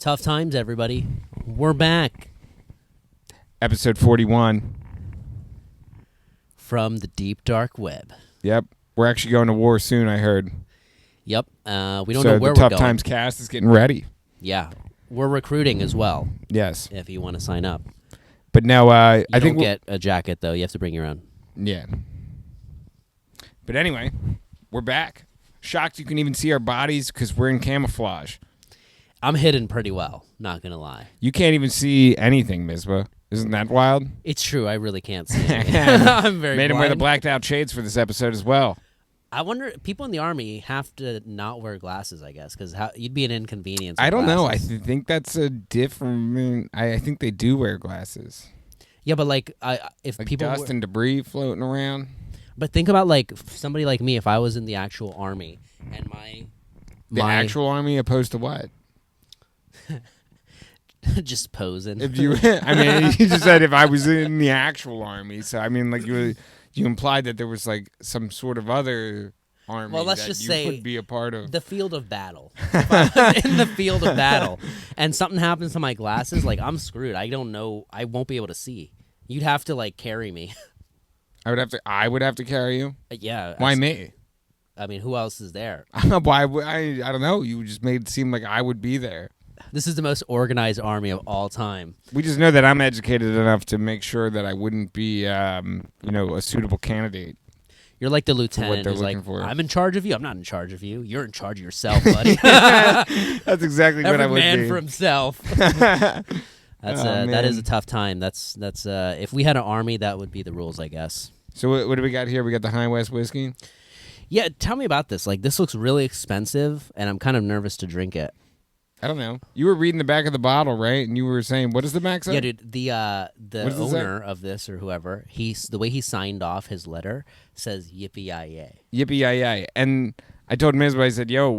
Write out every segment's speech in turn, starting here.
Tough times, everybody. We're back. Episode 41. From the deep, dark web. Yep. We're actually going to war soon, I heard. Yep. We don't know where the we're Tough going. Times cast is getting ready. Yeah. We're recruiting as well. Yes. If you want to sign up. But no, I you think don't get a jacket, though. You have to bring your own. Yeah. But anyway, we're back. Shocked you can even see our bodies because we're in camouflage. I'm hidden pretty well, not going to lie. You can't even see anything, Misbah. Isn't that wild? It's true. I really can't see anything. I'm very Made him blind. wear the blacked out shades for this episode as well. I wonder, people in the Army have to not wear glasses, I guess, because you'd be an inconvenience. I don't know. I glasses. think that's a different... I think they do wear glasses. Yeah, but if like people... dust and debris floating around. But think about somebody like me, if I was in the actual Army and The actual Army opposed to what? just posing. If you, I mean, you just said if I was in the actual Army, so I mean, like you implied that there was like some sort of other army. Well, let's that just you say would be a part of. The field of battle. If I was in the field of battle, and something happens to my glasses, I'm screwed. I don't know. I won't be able to see. You'd have to carry me. I would have to carry you. Yeah. Why me? I mean, who else is there? Why? I don't know. You just made it seem like I would be there. This is the most organized army of all time. We just know that I'm educated enough to make sure that I wouldn't be, a suitable candidate. You're like the lieutenant who's like, for. I'm in charge of you. I'm not in charge of you. You're in charge of yourself, buddy. That's exactly what I would be. Every man for himself. That is a tough time. That's if we had an army, that would be the rules, I guess. So what do we got here? We got the High West whiskey. Yeah, tell me about this. this looks really expensive, and I'm kind of nervous to drink it. I don't know. You were reading the back of the bottle, right? And you were saying, what does the back say? Yeah, dude. The owner of this or whoever, the way he signed off his letter says yippee-yi-yay. Yippee-yi-yay. And I told Misbah, I said, yo,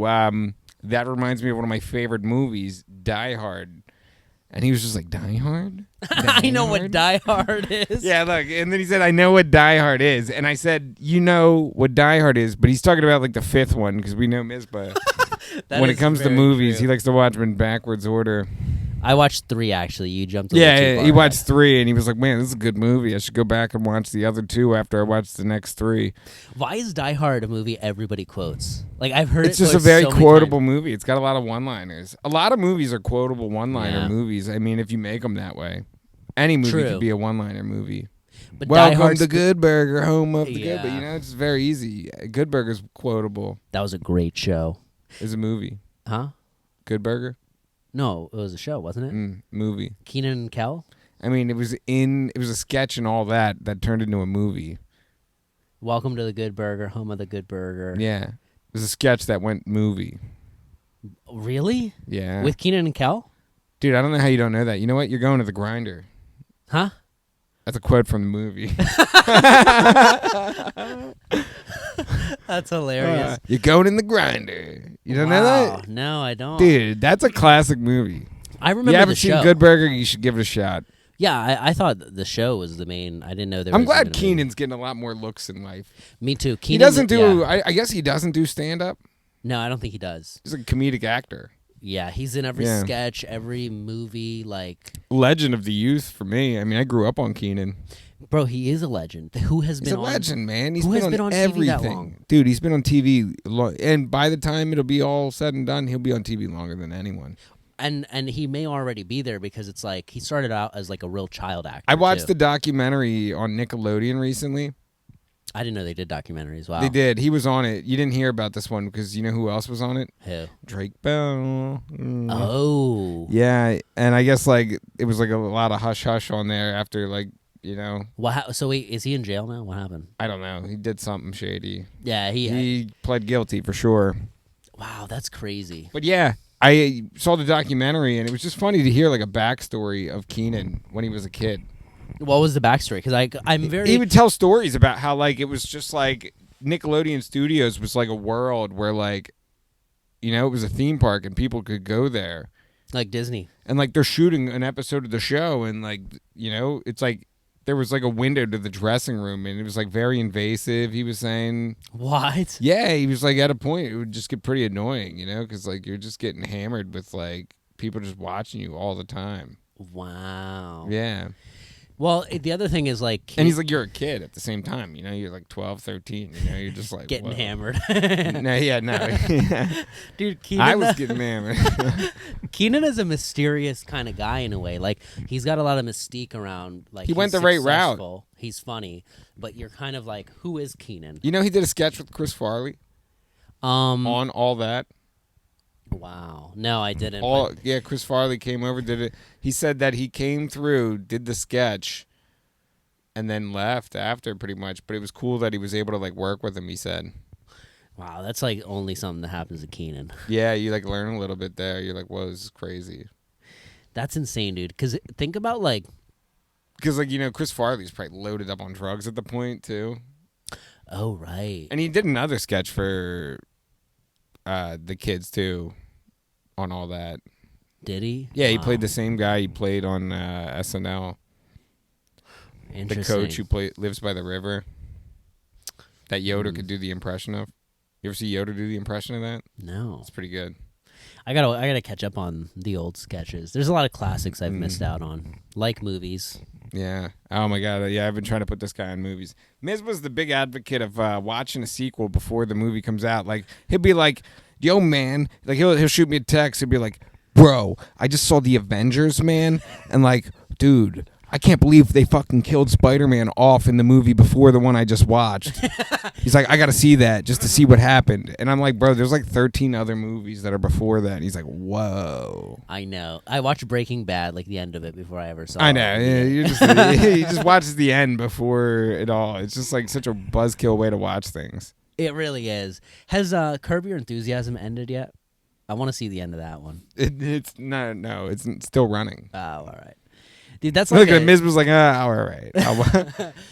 that reminds me of one of my favorite movies, Die Hard. And he was just like, Die Hard? I know what Die Hard is. Yeah, look. And then he said, I know what Die Hard is. And I said, you know what Die Hard is, but he's talking about the fifth one because we know Misbah. When it comes to movies, true. He likes to watch them in backwards order. I watched 3, actually. You jumped a little too far he watched 3, and he was like, man, this is a good movie. I should go back and watch the other 2 after I watch the next 3. Why is Die Hard a movie everybody quotes? I've heard it's just a very quotable movie. It's got a lot of one-liners. A lot of movies are quotable one-liner movies. I mean, if you make them that way. Any movie could be a one-liner movie. But Welcome to Good Burger, home of the good. But, Yeah. it's very easy. Good Burger's quotable. That was a great show. It's a movie. Huh? Good Burger? No, it was a show, wasn't it? Movie. Keenan and Kel? I mean, it was a sketch and all that turned into a movie. Welcome to the Good Burger, home of the Good Burger. Yeah. It was a sketch that went movie. Really? Yeah. With Keenan and Kel? Dude, I don't know how you don't know that. You know what? You're going to the grinder. Huh? That's a quote from the movie. That's hilarious. You're going in the grinder. You don't know that? No, I don't. Dude, that's a classic movie. I remember you haven't the show. seen Good Burger, you should give it a shot. Yeah, I thought the show was the main. I didn't know there was I'm glad even a Keenan's getting a lot more looks in life. Me too. He doesn't do, I guess he doesn't do stand-up. No, I don't think he does. He's a comedic actor. Yeah, he's in every sketch, every movie, Legend of the youth for me. I mean, I grew up on Keenan. Bro, he is a legend. Who has He's been a legend, man. He's who been has been on everything. TV that long? Dude, he's been on TV. And by the time it'll be all said and done, he'll be on TV longer than anyone. And he may already be there because it's he started out as a real child actor. I watched the documentary on Nickelodeon recently. I didn't know they did documentaries. Wow. They did. He was on it. You didn't hear about this one because you know who else was on it? Who? Drake Bell. Oh. Yeah, and I guess it was a lot of hush hush on there after So wait, is he in jail now? What happened? I don't know. He did something shady. Yeah, he pled guilty for sure. Wow, that's crazy. But yeah, I saw the documentary and it was just funny to hear a backstory of Keenan when he was a kid. What was the backstory? Because I'm very. He would tell stories about how it was just Nickelodeon Studios was a world where it was a theme park and people could go there. Like Disney. And they're shooting an episode of the show and it's there was a window to the dressing room and it was very invasive, he was saying. What? Yeah, he was at a point it would just get pretty annoying, because you're just getting hammered with people just watching you all the time. Wow. Yeah. Well, the other thing is like, And he's like, you're a kid at the same time. You know, you're like 12, 13. You know, you're just like getting whoa. hammered. No, yeah, no. Dude, Keenan, I was getting hammered. Keenan is a mysterious kind of guy in a way. Like, he's got a lot of mystique around. Like, He went he's the right route. successful, he's funny, but you're kind of like, who is Keenan? You know, he did a sketch with Chris Farley on all that. Wow. No, I didn't. Yeah, Chris Farley came over, did it. He said that he came through, did the sketch, and then left after pretty much. But it was cool that he was able to like work with him, he said. Wow, that's like only something that happens to Keenan. Yeah, you like learn a little bit there. You're like, whoa, this is crazy. That's insane, dude. Because think about like... Because like, you know, Chris Farley's probably loaded up on drugs at the point too. Oh, right. And he did another sketch for the kids too on all that. Did he? Yeah, he Wow. played the same guy he played on SNL. The coach who lives by the river. That Yoda could do the impression of. You ever see Yoda do the impression of that? No. It's pretty good. I gotta catch up on the old sketches. There's a lot of classics I've missed out on, like movies. Yeah. Oh my God. Yeah, I've been trying to put this guy in movies. Misbah's the big advocate of watching a sequel before the movie comes out. Like he'll be like, "Yo, man," like he'll shoot me a text. He'll be like, "Bro, I just saw the Avengers, man," and like, "Dude, I can't believe they fucking killed Spider-Man off in the movie before the one I just watched." He's like, "I got to see that just to see what happened." And I'm like, "Bro, there's like 13 other movies that are before that." And he's like, "Whoa." I know. I watched Breaking Bad, like the end of it, before I ever saw I it. know. Yeah, he just watches the end before it all. It's just like such a buzzkill way to watch things. It really is. Has Curb Your Enthusiasm ended yet? I want to see the end of that one. It's no, it's still running. Oh, all right. Dude, that's like Look at Miz was like, all right.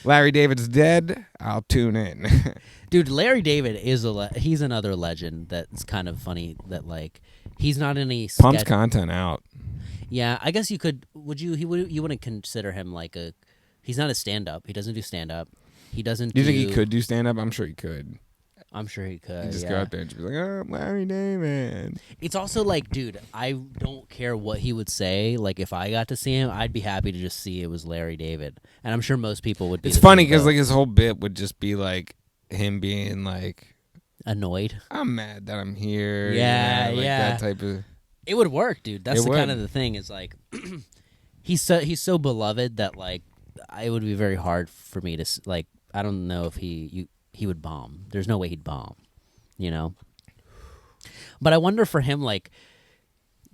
Larry David's dead. I'll tune in. Dude, Larry David is he's another legend that's kind of funny that like he's not in any Pumps content out. Yeah, I guess you could. You wouldn't consider him like a. He's not a stand-up. He doesn't do stand-up. He doesn't. Do you think he could do stand-up? I'm sure he could. I'm sure he could. He'd just go out there and just be like, "Oh, Larry David." It's also like, dude, I don't care what he would say. Like, if I got to see him, I'd be happy to just see it was Larry David, and I'm sure most people would be. It's funny because like his whole bit would just be like him being like annoyed. I'm mad that I'm here. Yeah, like yeah. that type of. It would work, dude. That's It kind would. of the thing. Is like, he's so beloved that like it would be very hard for me to like. I don't know if he would bomb. There's no way he'd bomb. You know? But I wonder for him, like,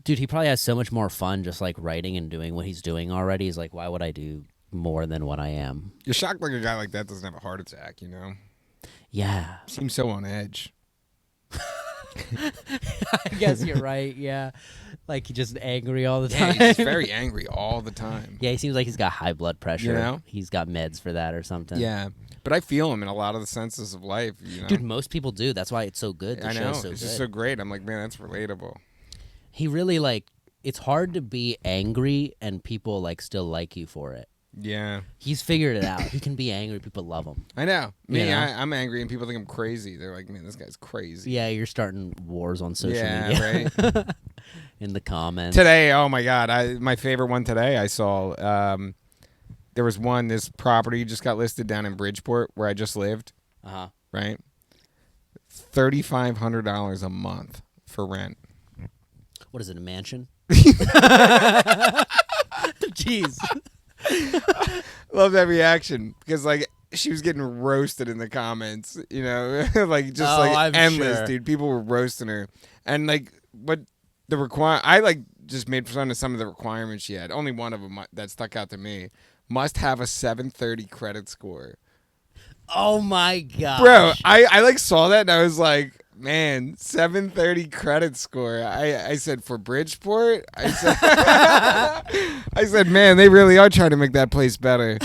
dude, he probably has so much more fun just, like, writing and doing what he's doing already. He's like, why would I do more than what I am? You're shocked like a guy like that doesn't have a heart attack, you know? Yeah. Seems so on edge. I guess you're right, yeah. Like, he's just angry all the Yeah, time. he's just very angry all the time. Yeah, he seems like he's got high blood pressure. You know? He's got meds for that or something. Yeah. But I feel him in a lot of the senses of life, you know? Dude, most people do. That's why it's so good. The I know. show's so It's good. just so great. I'm like, man, that's relatable. He really, like, it's hard to be angry and people, like, still like you for it. Yeah. He's figured it out. He can be angry. People love him. I know. Me, You know? I'm angry and people think I'm crazy. They're like, man, this guy's crazy. Yeah, you're starting wars on social Yeah, media. right? In the comments. Today, oh my God, my favorite one today I saw, there was one, this property just got listed down in Bridgeport where I just lived, Uh-huh. right? $3,500 a month for rent. What is it, a mansion? Jeez. Love that reaction because like she was getting roasted in the comments, you know, like just I'm endless, sure. dude. People were roasting her, and like what the I like just made fun of some of the requirements she had. Only one of them that stuck out to me: must have a 730 credit score. Oh my god, Bro, I like saw that and I was like, man, 730 credit score. I said for Bridgeport. I said, I said, man, they really are trying to make that place better.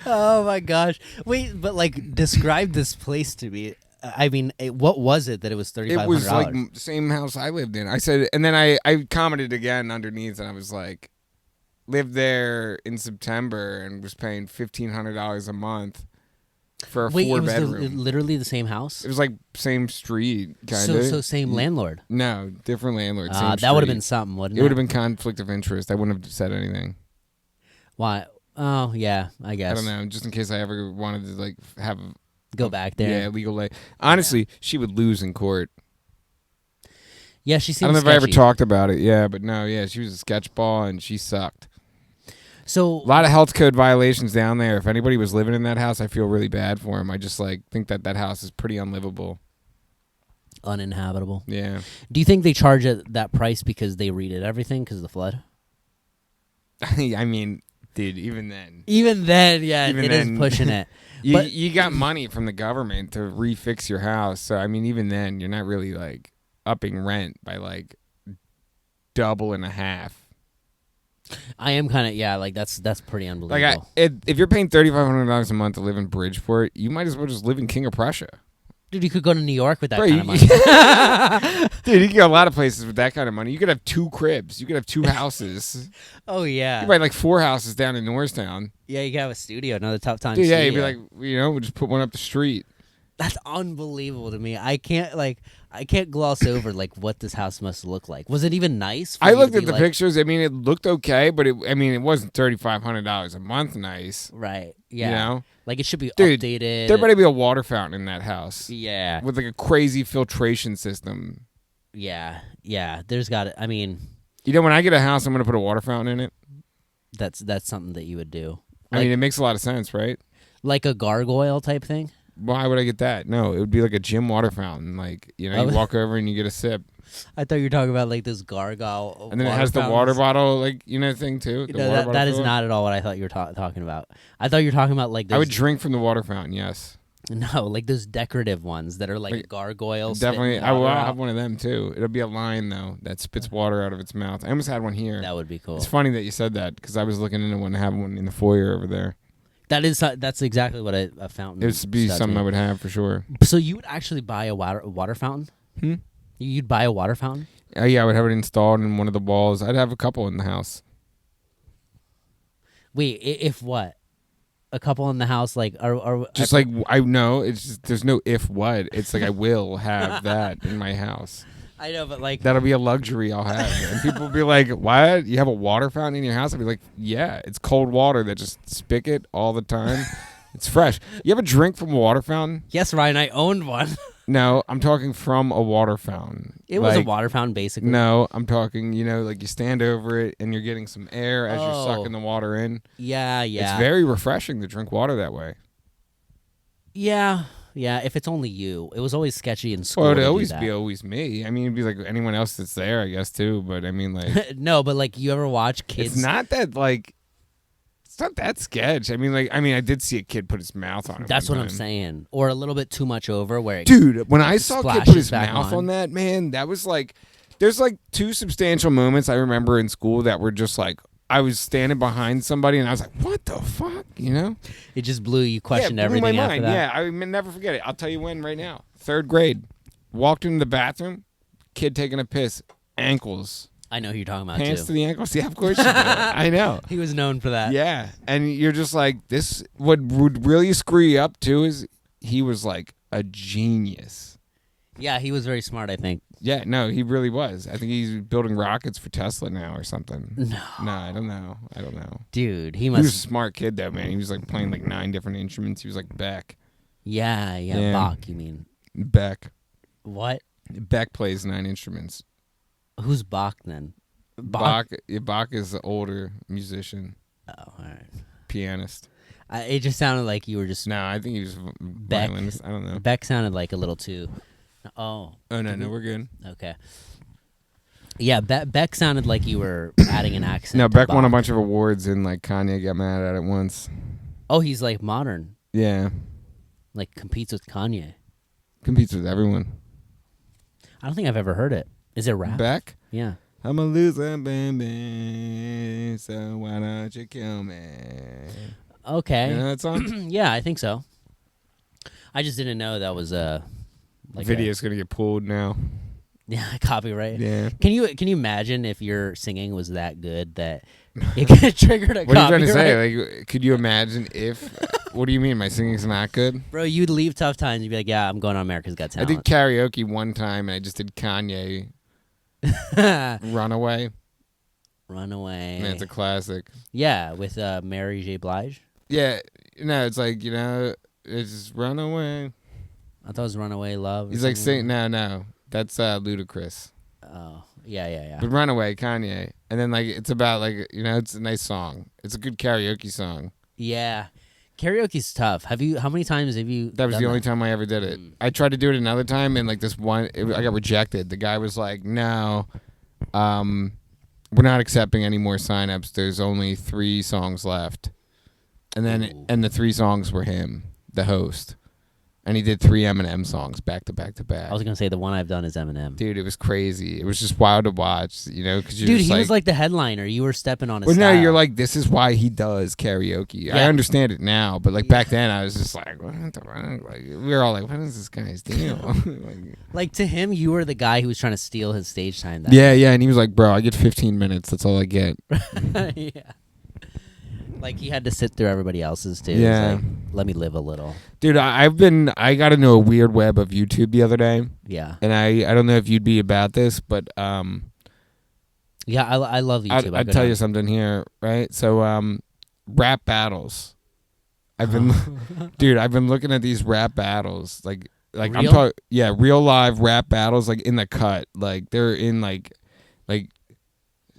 Oh my gosh. Wait, but like, describe this place to me. I mean, what was it that it was $3,500? It was like the same house I lived in. I said, and then I commented again underneath, and I was like, lived there in September and was paying $1,500 a month. for a Wait, it was four-bedroom. literally the same house. It was like same street, kind of. So same landlord. No, different landlord. Same That would have street. been something, wouldn't it? It would have been conflict of interest. I wouldn't have said anything. Why? Oh yeah, I guess. I don't know, just in case I ever wanted to like have Go back there. Yeah, legal lay. Honestly, she would lose in court. Yeah, she seems I don't know if sketchy. I ever talked about it. Yeah, but no, yeah, she was a sketch ball and she sucked. So A lot of health code violations down there. If anybody was living in that house, I feel really bad for him. I just like think that house is pretty unlivable. uninhabitable. Yeah. Do you think they charge it that price because they redid everything because of the flood? I mean, dude, even then. Even then, yeah, Even it then. is pushing it. You got money from the government to refix your house. So, I mean, even then, you're not really, like, upping rent by, like, double and a half. I am kind of, yeah, like, that's pretty unbelievable. Like, if you're paying $3,500 a month to live in Bridgeport, you might as well just live in King of Prussia. Dude, you could go to New York with that Bro, kind of money. Dude, you can go a lot of places with that kind of money. You could have 2 cribs. You could have 2 houses. Oh, yeah. You could buy, like, 4 houses down in Norristown. Yeah, you could have a studio, another top time Dude, studio. yeah, you'd be like, we'll just put one up the street. That's unbelievable to me. I can't gloss over like what this house must look like. Was it even nice? I looked at the pictures. I mean, it looked okay, but it wasn't $3,500 a month nice. Right. Yeah. You know? Like it should be Dude, updated. there better be a water fountain in that house. Yeah. With like a crazy filtration system. Yeah. Yeah. There's got it. I mean, You know, when I get a house, I'm going to put a water fountain in it. that's something that you would do. I mean, it makes a lot of sense, right? Like a gargoyle type thing. Why would I get that? No, it would be like a gym water fountain. Like, you know, you walk over and you get a sip. I thought you were talking about like this gargoyle. And then it has the water bottle, like, thing, too. That is not at all what I thought you were talking about. I thought you were talking about like those, I would drink from the water fountain, yes. No, like those decorative ones that are like gargoyles. Definitely. I will have one of them, too. It'll be a lion, though, that spits water out of its mouth. I almost had one here. That would be cool. It's funny that you said that, because I was looking into one to have one in the foyer over there. That's exactly what a fountain. It would be something I would have for sure. So you would actually buy a water fountain? You'd buy a water fountain? Yeah, I would have it installed in one of the walls. I'd have a couple in the house. Wait, if what? A couple in the house, like are just like I know. It's just, there's no if what. It's like I will have that in my house. I know, but like that'll be a luxury I'll have. And people will be like, "What? You have a water fountain in your house?" I'll be like, "Yeah, it's cold water that just spigot all the time. It's fresh. You ever drink from a water fountain?" Yes, Ryan, I owned one. No, I'm talking from a water fountain. It was a water fountain, basically. No, I'm talking, like you stand over it and you're getting some air as you're sucking the water in. Yeah. It's very refreshing to drink water that way. Yeah. If it's only you. It was always sketchy in school. Well, it'd always be me. I mean, it'd be like anyone else that's there, I guess, too. But I mean, like... No, but like, you ever watch kids... It's not that, like... It's not that sketch. I mean, I did see a kid put his mouth on it. That's what I'm saying. Or a little bit too much over where it Dude, when I saw a kid put his mouth on on that, man, that was like... There's like 2 substantial moments I remember in school that were just like... I was standing behind somebody and I was like, what the fuck? You know? It just blew you questioned blew everything my after mind. that. Yeah, I may never forget it. I'll tell you when right now. 3rd grade. Walked into the bathroom, kid taking a piss, ankles. I know who you're talking about, Pants too. to the ankles? Yeah, of course you do. I know. He was known for that. Yeah, and you're just like, this, what would really screw you up, too, is he was like a genius. Yeah, he was very smart, I think. Yeah, no, he really was. I think he's building rockets for Tesla now or something. No, I don't know. Dude, He was a smart kid, though, man. He was like playing like 9 different instruments. He was like Beck. Yeah. Bach, you mean. Beck. What? Beck plays 9 instruments. Who's Bach then? Bach is the older musician. Oh, all right. Pianist. It just sounded like you were just... No, I think he was Beck. violinist. I don't know. Beck sounded like a little too... Oh. Oh, no, we're good. Okay. Yeah, Beck sounded like you were adding an accent. No, to Beck Bach. won a bunch of awards and like Kanye got mad at it once. Oh, he's like modern. Yeah. Like competes with Kanye. Competes with everyone. I don't think I've ever heard it. Is it rap? Beck? Yeah. I'm a loser, baby, so why don't you kill me? Okay. You know that song? Yeah, I think so. I just didn't know that was like Video's gonna get pulled now. Yeah, copyright. Yeah. Can you imagine if your singing was that good that it could triggered a What are you trying to copyright? say? Like, could you imagine if? What do you mean? My singing's not good? Bro, you'd leave Tough Times. You'd be like, yeah, I'm going on America's Got I did Talent. karaoke one time, and I just did Kanye "Runaway." Runaway. Man, it's a classic. Yeah, with Mary J. Blige. Yeah, no, it's like it's "Runaway." I thought it was Runaway Love. Or He's like something. saying, no, that's Ludacris. Oh, yeah. But "Runaway," Kanye, and then like it's about like it's a nice song. It's a good karaoke song. Yeah. Karaoke's tough. How many times have you That was done the only time I ever did it. I tried to do it another time, and like I got rejected. The guy was like, "No, we're not accepting any more signups. There's only 3 songs left." And then Ooh. and the 3 songs were him, the host. And he did 3 Eminem songs back to back to back. I was going to say the one I've done is Eminem. Dude, it was crazy. It was just wild to watch, because you're Dude, just he was like the headliner. You were stepping on his well, no, style. you're like, this is why he does karaoke. I Yeah. understand it now, but like back then, I was just like, what the fuck? Like, we were all like, what is this guy's deal? Like to him, you were the guy who was trying to steal his stage time. Yeah, and he was like, bro, I get 15 minutes. That's all I get. Yeah. Like he had to sit through everybody else's too. Yeah. It's like, let me live a little. Dude, I got into a weird web of YouTube the other day, Yeah. and I don't know if you'd be about this, but Yeah, I love YouTube. I'd tell you something here, right? So, rap battles. I've been, dude, I've been looking at these rap battles, like I'm Real? talking, yeah, real live rap battles, like in the cut, like they're in like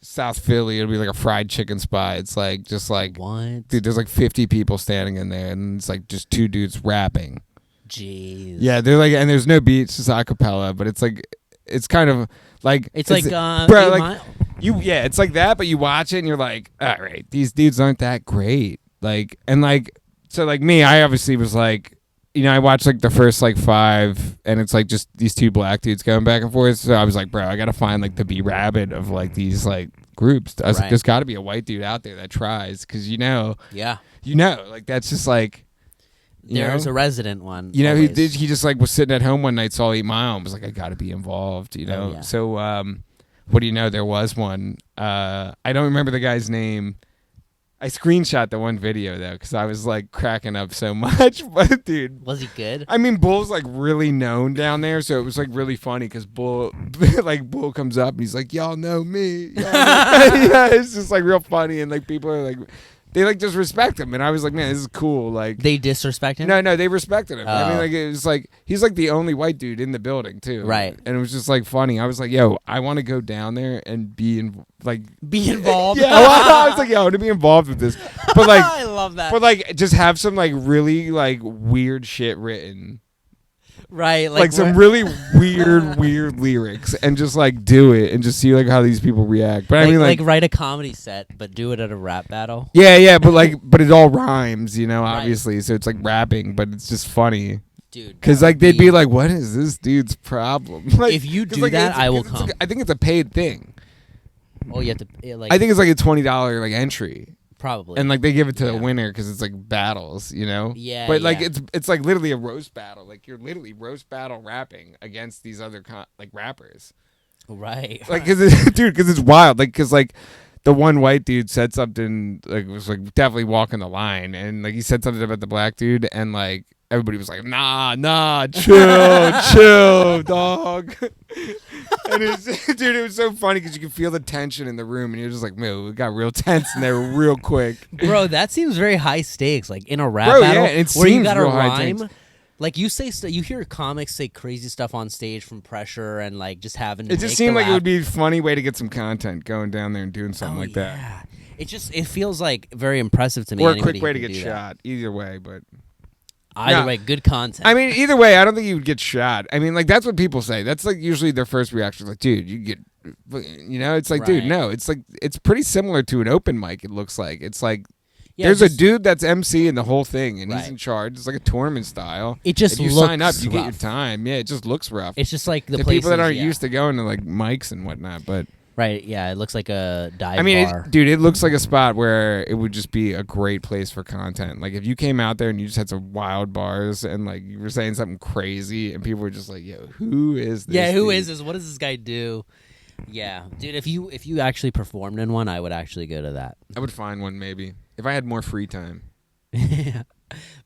South Philly. It'll be like a fried chicken spot. It's like just like, What? dude, there's like 50 people standing in there, and it's like just 2 dudes rapping. Jeez. Yeah, they're like, and there's no beats, just a cappella, but it's like, it's kind of like It's like bro, 8 like Mile. yeah, it's like that, but you watch it and you're like, all right, these dudes aren't that great. Like, and like, so like me, I obviously was like, I watched like the first like 5, and it's like just these 2 black dudes going back and forth. So I was like, bro, I gotta find like the B rabbit of like these like groups. I was like, Right. there's got to be a white dude out there that tries, because Yeah. like that's just like. There's a resident one. He always. did. He just like was sitting at home one night, saw 8 Mile, and was like, I got to be involved. Oh, yeah. So what do you know? There was one. I don't remember the guy's name. I screenshot the one video though, because I was like cracking up so much. But dude, Was he good? I mean, Bull's like really known down there, so it was like really funny because Bull comes up and he's like, "Y'all know me." Yeah, it's just like real funny, and like people are like, they like just respect him, and I was like, man, this is cool. Like They disrespect him? no, they respected him. I mean, Oh. like it was like he's like the only white dude in the building too, Right. And it was just like funny. I was like, yo, I want to go down there and be in like. Be involved. Yeah, I was like, yo, I want to be involved with this, but like, I love that. but like, just have some like really like weird shit written, Right. like some really weird lyrics, and just like do it and just see like how these people react. But I mean, like write a comedy set, but do it at a rap battle. yeah, but like, but it all rhymes, obviously. So it's like rapping, but it's just funny. Dude. Because that like would they'd be like, "What is this dude's problem?" Like, If you 'cause, do like, that, it's- I will 'cause it's come. like- I think it's a paid thing. Oh, you have to like I think it's like a $20 like entry, probably. and like they give it to the Yeah. winner because it's like battles, Yeah, But like yeah. it's like literally a roast battle. Like you're literally roast battle rapping against these other like rappers. Right. Like, because it's wild. Like, because like the one white dude said something like was like definitely walking the line, and like he said something about the black dude, and like everybody was like, nah, chill, dog. And dude, it was so funny because you could feel the tension in the room, and you're just like, man, it got real tense in there real quick. Bro, that seems very high stakes. Like in a rap Bro, battle yeah, it where you seems gotta real high rhyme. stakes. Like you say, you hear comics say crazy stuff on stage from pressure and like just having to. It just make seemed the like it laugh. would be a funny way to get some content going down there and doing something like that. Yeah. It feels like very impressive to me. Or a anybody quick way who to can get do that. shot. Either way, but. Either No. way, good content. I mean, either way, I don't think you would get shot. I mean, like that's what people say. That's like usually their first reaction. Like, dude, you get, it's like, dude, Right. no. It's like it's pretty similar to an open mic. It looks like it's like Yeah, there's just- a dude that's emceeing the whole thing, and he's Right. in charge. It's like a tournament style. It just and you looks sign up, you get your rough. time. Yeah, it just looks rough. It's just like the people that places, aren't yeah. used to going to like mics and whatnot, but Right? Yeah, it looks like a dive I mean, bar. dude, it looks like a spot where it would just be a great place for content. Like if you came out there and you just had some wild bars and like you were saying something crazy and people were just like, "Yo, who is this?" Yeah, who dude? is this? What does this guy do? Yeah, dude. If you actually performed in one, I would actually go to that. I would find one maybe if I had more free time. Yeah.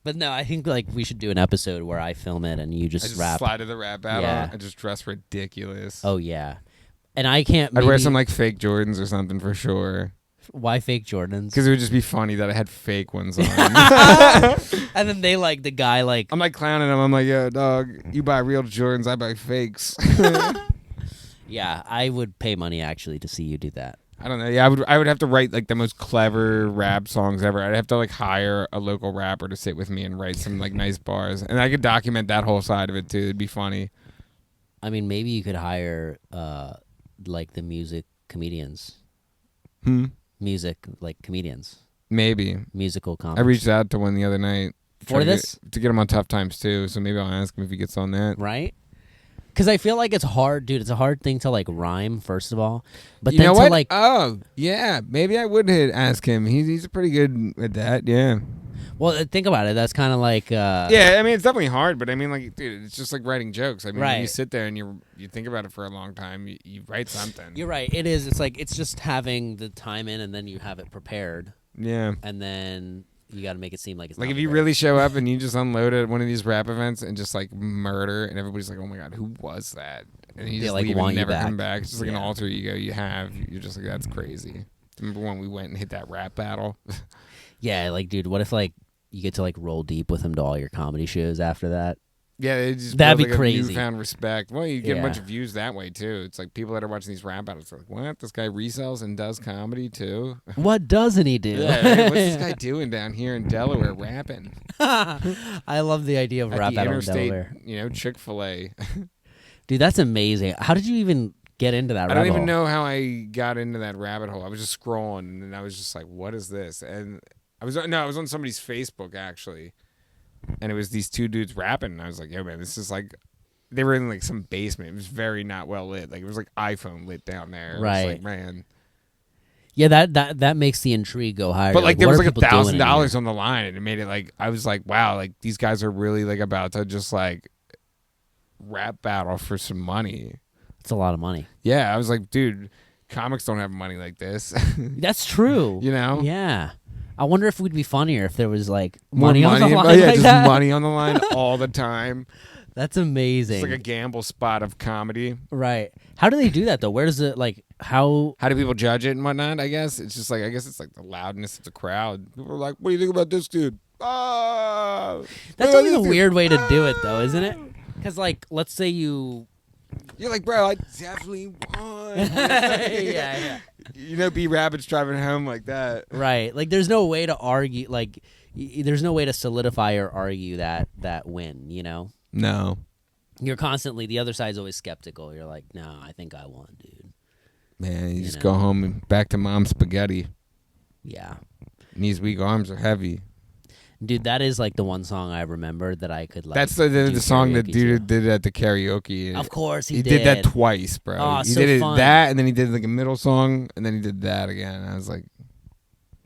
But no, I think like we should do an episode where I film it and you I just just rap. slide to the rap battle. Yeah. I just dress ridiculous. Oh yeah, and I can't. I'd wear maybe- some like fake Jordans or something for sure. Why fake Jordans? Because it would just be funny that I had fake ones on. And then they like the guy like I'm like clowning them. I'm like, yo, dog, you buy real Jordans, I buy fakes. yeah, I would pay money actually to see you do that. I don't know. Yeah, I would have to write like the most clever rap songs ever. I'd have to like hire a local rapper to sit with me and write some like nice bars, and I could document that whole side of it too. It'd be funny. I mean, maybe you could hire like the music comedians. Music like comedians. Maybe. Musical I comics. reached out to one the other night For to this? to get him on Tough Times too. So maybe I'll ask him if he gets on that. Right? Because I feel like it's hard, dude. It's a hard thing to like rhyme, first of all. But You then know to what? like Oh yeah, maybe I would ask him. He's pretty good at that. Yeah. well, think about it. That's kind of like Yeah, I mean it's definitely hard, but I mean like, dude, it's just like writing jokes. I mean, when you Right. sit there and you think about it for a long time, you write something. You're right. It is. It's like it's just having the time in, and then you have it prepared, Yeah. and then you got to make it seem like it's Like not if you prepared. really show up and you just unload at one of these rap events and just like murder, and everybody's like, "Oh my god, who was that?" And you They, just like, leave want and you never come back. back. It's just like an Yeah. alter ego you have. You're just like, that's crazy. Remember when we went and hit that rap battle? Yeah, like dude, what if like you get to like roll deep with him to all your comedy shows after that? Yeah, it just That'd builds, be like, crazy. A newfound respect. Well, you get a bunch Yeah. of views that way too. It's like people that are watching these rap battles are like, "What? This guy resells and does comedy too?" What doesn't he do? Yeah, right? What's this guy doing down here in Delaware rapping? I love the idea of At rap the battle in interstate, Delaware. Chick-fil-A. Dude, that's amazing. How did you even get into that? I don't rabbit even hole? know how I got into that rabbit hole. I was just scrolling, and I was just like, "What is this?" And I was on somebody's Facebook actually, and it was these two dudes rapping, and I was like, "Yo, man, this is like." They were in like some basement. It was very not well lit. Like it was like iPhone lit down there. It was Right. like, man. Yeah, that makes the intrigue go higher. But like there what was are like people doing in $1,000 here? on the line, and it made it like I was like, wow, like these guys are really like about to just like rap battle for some money. It's a lot of money. Yeah, I was like, dude, comics don't have money like this. That's true. You know? Yeah. I wonder if we'd be funnier if there was like More money on the oh, line yeah, like just that. money on the line all the time. That's amazing. It's like a gamble spot of comedy. Right. How do they do that though? Where does it like how How do people judge it and whatnot? I guess it's just like it's like the loudness of the crowd. People are like, "What do you think about this dude?" Oh, That's what always do a you weird way to do it though, isn't it? Cuz like let's say you You're like, bro, I definitely won. yeah. You know, B Rabbit's driving home like that. Right. Like there's no way to argue like there's no way to solidify or argue that win, you know? No, You're constantly the other side's always skeptical. You're like, "No, I think I won, dude." man, you just know? go home and back to mom's spaghetti. Yeah. And these weak arms are heavy. Dude, that is like the one song I remember that I could like That's do the song that karaoke dude to. did at the karaoke. Of course he did that twice, bro. Oh, he so did it fun. that, and then he did like a middle song, and then he did that again. I was like,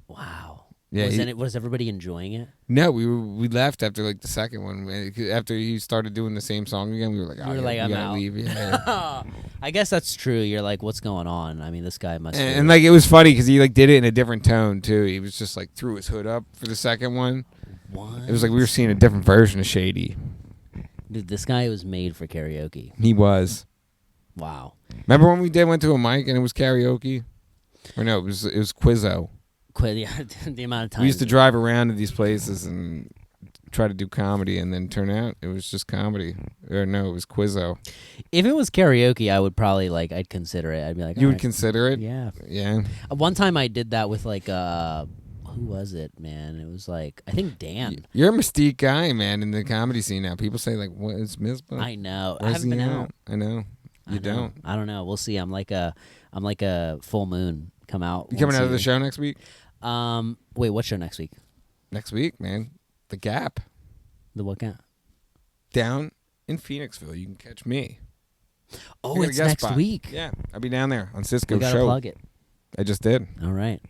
Wow. yeah. Was everybody enjoying it? No, we left after like the second one. After he started doing the same song again, we were like, You oh, were yeah, like, we "I'm gotta out." leave. Yeah. I guess that's true. You're like, "What's going on?" I mean, this guy must and like it was funny because he like did it in a different tone too. He was just like threw his hood up for the second one. what? It was like we were seeing a different version of Shady. Dude, this guy was made for karaoke. He was. Wow. Remember when we went to a mic and it was karaoke? Or no, it was Quizzo. Yeah, the amount of time We used to drive around to these places and try to do comedy, and then turn out it was just comedy. Or no, it was Quizzo. If it was karaoke, I would probably like I'd consider it. I'd be like, You would "Alright." consider it? Yeah. Yeah. One time I did that with like who was it, man? It was like I think Dan. You're a mystique guy, man, in the comedy scene now. People say like, "What is Misbah? I know. I Where's haven't he been at?" out. I know. I You know. don't. I don't know. We'll see. I'm like a full moon. Come out. You coming once out a of the year. show next week? Wait, what show next week? Next week, man. The Gap The what count? down in Phoenixville. You can catch me. Oh, I got a it's guest next spot. week. Yeah, I'll be down there on We Cisco's gotta show. plug it. I just did. All right.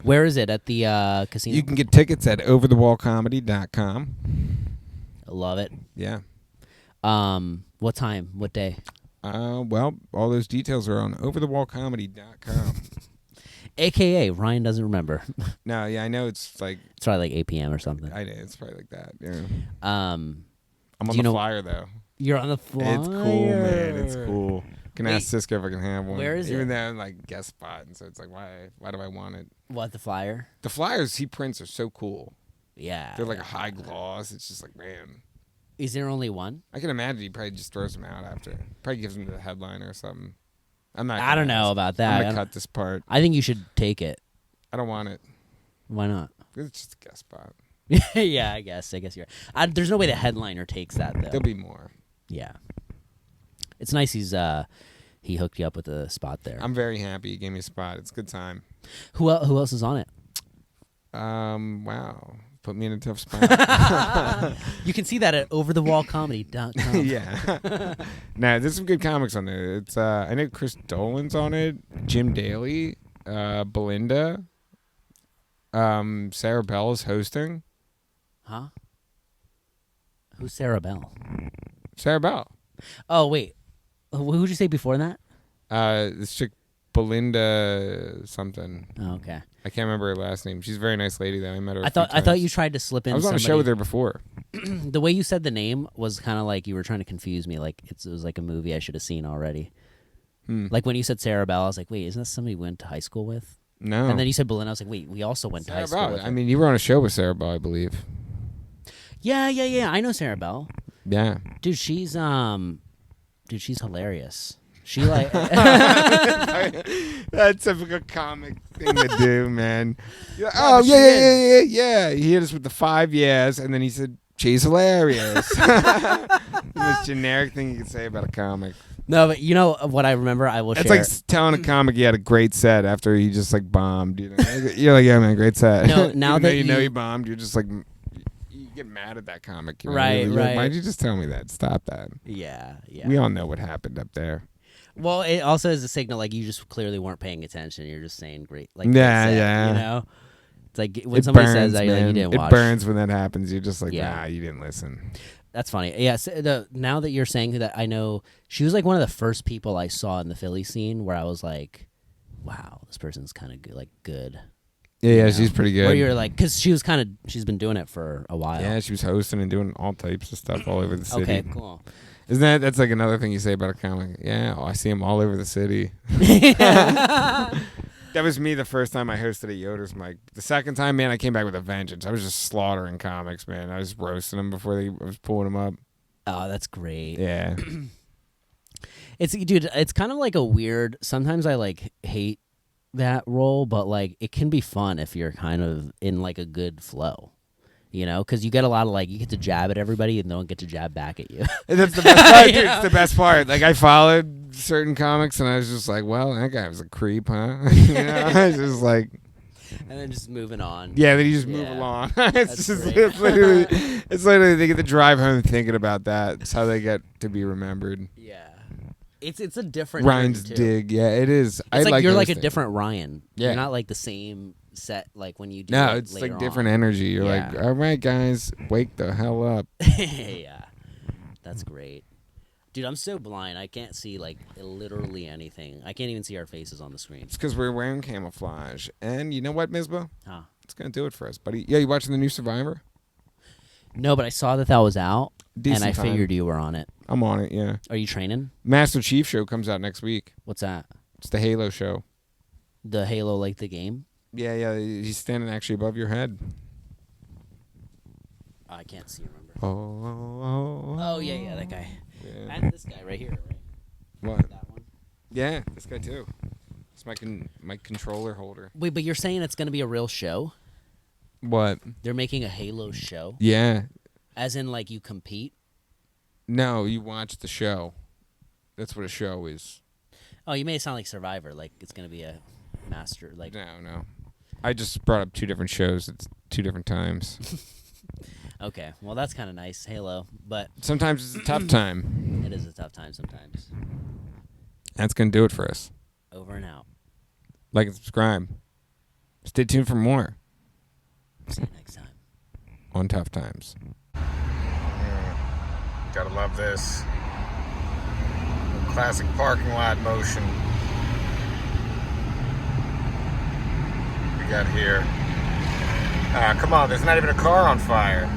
Where is it? At the casino? You can get tickets at overthewallcomedy.com. I love it. Yeah. What time? What day? Well, all those details are on overthewallcomedy.com. AKA Ryan doesn't remember. No, yeah, I know it's like It's probably like 8 p.m. or something. I know it's probably like that. Yeah. Um, I'm on you the know- flyer though. you're on the flyer. It's cool, man. It's cool. Can Wait, ask Cisco if I can have one. where is Even it? though I'm like guest spot, and so it's like why do I want it? What, the flyer? The flyers he prints are so cool. Yeah. They're like a high gloss. It's just like, man. Is there only one? I can imagine he probably just throws them out after. Probably gives them to the headliner or something. I'm not. I don't know about that. I'm I gonna don't- cut this part. I think you should take it. I don't want it. Why not? It's just a guest spot. Yeah, I guess you're. There's no way the headliner takes that though. There'll be more. Yeah. It's nice he hooked you up with a spot there. I'm very happy he gave me a spot. It's a good time. Who else is on it? Wow. Put me in a tough spot. You can see that at overthewallcomedy.com. Yeah. Nah, there's some good comics on there. It's I know Chris Dolan's on it, Jim Daly, Belinda, Sarah Bell is hosting. Huh? Who's Sarah Bell? Sarah Bell. Oh, wait. Who'd you say before that? This chick Belinda something. Oh, okay. I can't remember her last name. She's a very nice lady though. I met her. I thought you tried to slip in. I was on a show with her before. The way you said the name was kind of like you were trying to confuse me. Like it was like a movie I should have seen already. Like when you said Sarah Bell, I was like, wait, isn't that somebody we went to high school with? No. And then you said Belinda. I was like, wait, we also went to high Sarah school Bell. with her. I mean, you were on a show with Sarah Bell, I believe. Yeah. I know Sarah Bell. Yeah. Dude, she's hilarious. She like That's a good comic thing to do, man. Yeah, No, oh but she yeah. He hit us with the 5 years, and then he said, "She's hilarious." The most generic thing you can say about a comic. No, but you know what I remember? I will It's share. like telling a comic he had a great set after he just like bombed. You know? You're like, yeah, man, great set. No, now Even though that you know you- he bombed, you're just like, you get mad at that comic. You know? Right, You're like, right. why'd you just tell me that? Stop that. Yeah. We all know what happened up there. Well, it also is a signal like you just clearly weren't paying attention. You're just saying great, like Yeah, great set, yeah. You know, it's like when It somebody burns, says that, you're like, you man. didn't It watch. burns when that happens. You're just like, Yeah. nah, you didn't listen. That's funny. Yeah. So now that you're saying that, I know she was like one of the first people I saw in the Philly scene where I was like, wow, this person's kind of good, like good. Yeah, you know? she's pretty good. Where you're like, because she's been doing it for a while. Yeah, she was hosting and doing all types of stuff all over the city. Okay. Cool. Isn't that's like another thing you say about a comic? Yeah, I see him all over the city. That was me the first time I hosted a Yoder's mic. The second time, man, I came back with a vengeance. I was just slaughtering comics, man. I was roasting them before I was pulling them up. Oh, that's great. Yeah. It's kind of like a weird. Sometimes I like hate that role, but like it can be fun if you're kind of in like a good flow, you know, because you get a lot of like you get to jab at everybody and no one get to jab back at you. And that's the best part, dude. Yeah. It's the best part. Like I followed certain comics and I was just like, well, that guy was a creep, huh? You know, I was just like, And then just moving on. yeah, then you just move Yeah. along. That's great. It's literally they get to drive home thinking about that. It's how they get to be remembered. Yeah. It's a different Ryan's energy, too. dig, yeah, it is. It's like you're like a hosting. different Ryan. Yeah. You're not like the same set like when you do No, it it's later like different on. energy. You're Yeah. like, all right, guys, wake the hell up. Yeah. That's great. Dude, I'm so blind. I can't see like literally anything. I can't even see our faces on the screen. It's because we're wearing camouflage. And you know what, Misbah? Huh. It's going to do it for us, buddy. Yeah, you watching the new Survivor? No, but I saw that was out, Decent and I time. figured you were on it. I'm on it, yeah. Are you training? Master Chief show comes out next week. What's that? It's the Halo show. The Halo, like the game? Yeah, he's standing actually above your head. I can't see. Remember? Oh, Yeah, that guy. yeah. And this guy right here, right? What? That one. Yeah, this guy too. It's my controller holder. Wait, but you're saying it's gonna be a real show? What? They're making a Halo show, Yeah. as in like you compete? No, you watch the show. That's what a show is. Oh, you made it sound like Survivor. Like it's gonna be a master. Like No. I just brought up two different shows at two different times. okay, well that's kind of nice, Halo, but Sometimes it's a tough time. it is a tough time sometimes. That's going to do it for us. Over and out. Like and subscribe. Stay tuned for more See you next time. on Tough Times. Gotta love this. Classic parking lot motion. We got here. Come on, there's not even a car on fire.